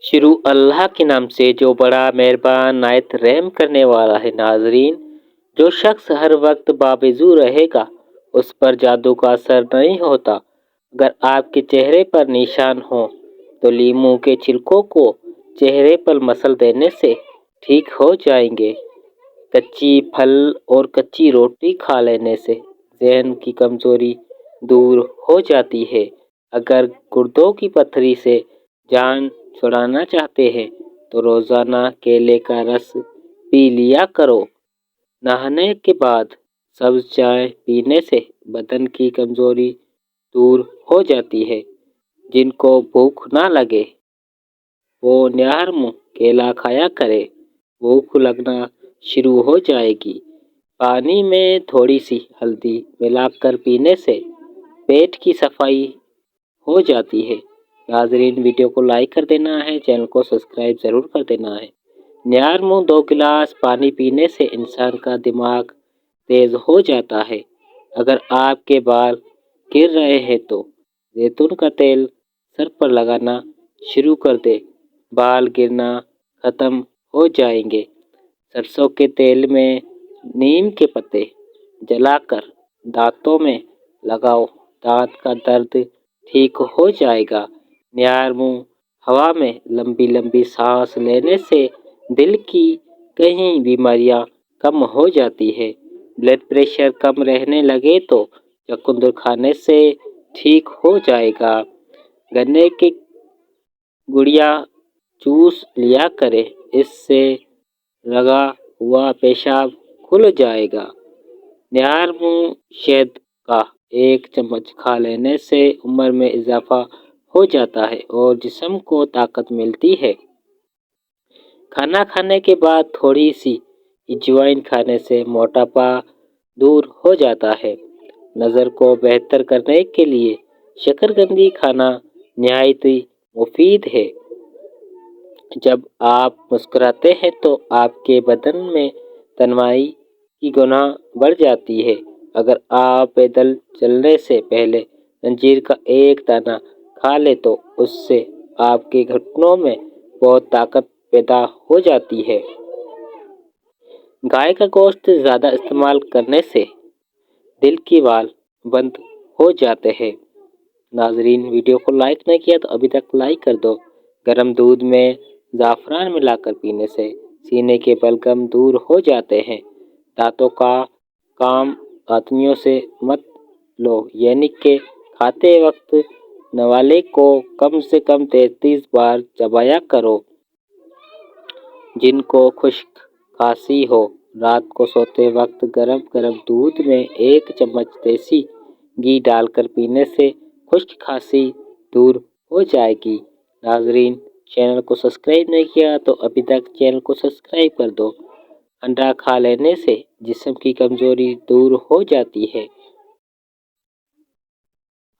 شروع اللہ کے نام سے جو بڑا مہربان نہایت رحم کرنے والا ہے۔ ناظرین، جو شخص ہر وقت باوضو رہے گا اس پر جادو کا اثر نہیں ہوتا۔ اگر آپ کے چہرے پر نشان ہوں تو لیموں کے چھلکوں کو چہرے پر مسل دینے سے ٹھیک ہو جائیں گے۔ کچی پھل اور کچی روٹی کھا لینے سے ذہن کی کمزوری دور ہو جاتی ہے۔ اگر گردوں کی پتھری سے جان چھڑانا چاہتے ہیں تو روزانہ کیلے کا رس پی لیا کرو۔ نہانے کے بعد سبز چائے پینے سے بدن کی کمزوری دور ہو جاتی ہے۔ جن کو بھوک نہ لگے وہ نہار منہ کیلا کھایا کرے، بھوک لگنا شروع ہو جائے گی۔ پانی میں تھوڑی سی ہلدی ملا کر پینے سے پیٹ کی صفائی ہو جاتی ہے۔ ناظرین، ویڈیو کو لائک کر دینا ہے، چینل کو سبسکرائب ضرور کر دینا ہے۔ نہار منہ 2 گلاس پانی پینے سے انسان کا دماغ تیز ہو جاتا ہے۔ اگر آپ کے بال گر رہے ہیں تو زیتون کا تیل سر پر لگانا شروع کر دیں، بال گرنا ختم ہو جائیں گے۔ سرسوں کے تیل میں نیم کے پتے جلا کر دانتوں میں لگاؤ، دانت کا درد ٹھیک ہو جائے گا۔ نہار منہ ہوا میں لمبی لمبی سانس لینے سے دل کی کئی بیماریاں کم ہو جاتی ہیں۔ بلڈ پریشر کم رہنے لگے تو چقندر کھانے سے ٹھیک ہو جائے گا۔ گنے کی گڑیا چوس لیا کریں، اس سے لگا ہوا پیشاب کھل جائے گا۔ نہار منہ شہد کا 1 چمچ کھا لینے سے عمر میں اضافہ ہو جاتا ہے اور جسم کو طاقت ملتی ہے۔ کھانا کھانے کے بعد تھوڑی سی اجوائن کھانے سے موٹاپا دور ہو جاتا ہے۔ نظر کو بہتر کرنے کے لیے شکرکندی کھانا نہایت مفید ہے۔ جب آپ مسکراتے ہیں تو آپ کے بدن میں تنوع کی گناہ بڑھ جاتی ہے۔ اگر آپ پیدل چلنے سے پہلے انجیر کا 1 دانہ کھا لیں تو اس سے آپ کے گھٹنوں میں بہت طاقت پیدا ہو جاتی ہے۔ گائے کا گوشت زیادہ استعمال کرنے سے دل کے وال بند ہو جاتے ہیں۔ ناظرین، ویڈیو کو لائک نہیں کیا تو ابھی تک لائک کر دو۔ گرم دودھ میں زعفران ملا کر پینے سے سینے کے بلغم دور ہو جاتے ہیں۔ دانتوں کا کام آدمیوں سے مت لو، یعنی کہ کھاتے وقت نوالے کو کم سے کم 33 بار چبایا کرو۔ جن کو خشک کھانسی ہو، رات کو سوتے وقت گرم گرم دودھ میں 1 چمچ دیسی گھی ڈال کر پینے سے خشک کھانسی دور ہو جائے گی۔ ناظرین، چینل کو سبسکرائب نہیں کیا تو ابھی تک چینل کو سبسکرائب کر دو۔ انڈا کھا لینے سے جسم کی کمزوری دور ہو جاتی ہے۔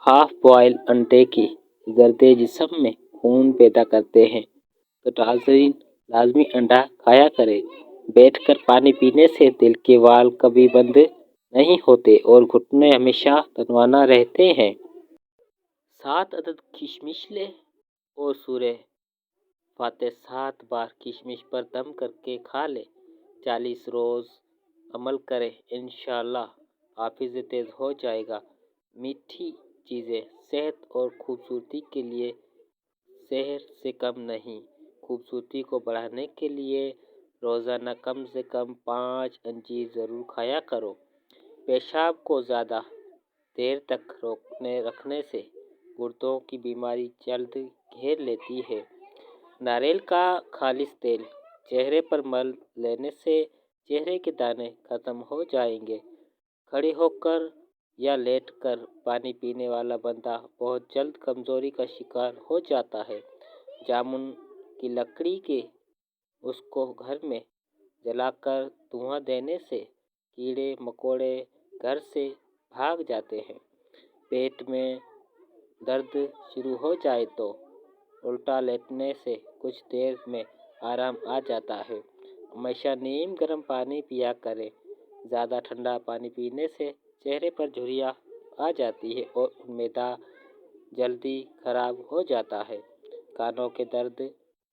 ہاف بوائل انڈے کے زردے جسم میں خون پیدا کرتے ہیں، تو ناظرین لازمی انڈا کھایا کریں۔ بیٹھ کر پانی پینے سے دل کے وال کبھی بند نہیں ہوتے اور گھٹنے ہمیشہ تنوانا رہتے ہیں۔ 7 عدد کشمش لیں اور سورہ فاتح 7 بار کشمش پر دم کر کے کھا لیں۔ 40 روز عمل کریں، انشاءاللہ حافظ تیز ہو جائے گا۔ میٹھی چیزیں صحت اور خوبصورتی کے لیے شہد سے کم نہیں۔ خوبصورتی کو بڑھانے کے لیے روزانہ کم سے کم 5 انجیر ضرور کھایا کرو۔ پیشاب کو زیادہ دیر تک رکھنے سے گردوں کی بیماری جلد گھیر لیتی ہے۔ ناریل کا خالص تیل چہرے پر مل لینے سے چہرے کے دانے ختم ہو جائیں گے۔ کھڑے ہو کر یا لیٹ کر پانی پینے والا بندہ بہت جلد کمزوری کا شکار ہو جاتا ہے۔ جامن کی لکڑی کے اس کو گھر میں جلا کر دھواں دینے سے کیڑے مکوڑے گھر سے بھاگ جاتے ہیں۔ پیٹ میں درد شروع ہو جائے تو الٹا لیٹنے سے کچھ دیر میں آرام آ جاتا ہے۔ ہمیشہ نیم گرم پانی پیا کریں۔ زیادہ ٹھنڈا پانی پینے سے چہرے پر جھریاں آ جاتی ہے اور معدہ جلدی خراب ہو جاتا ہے۔ کانوں کے درد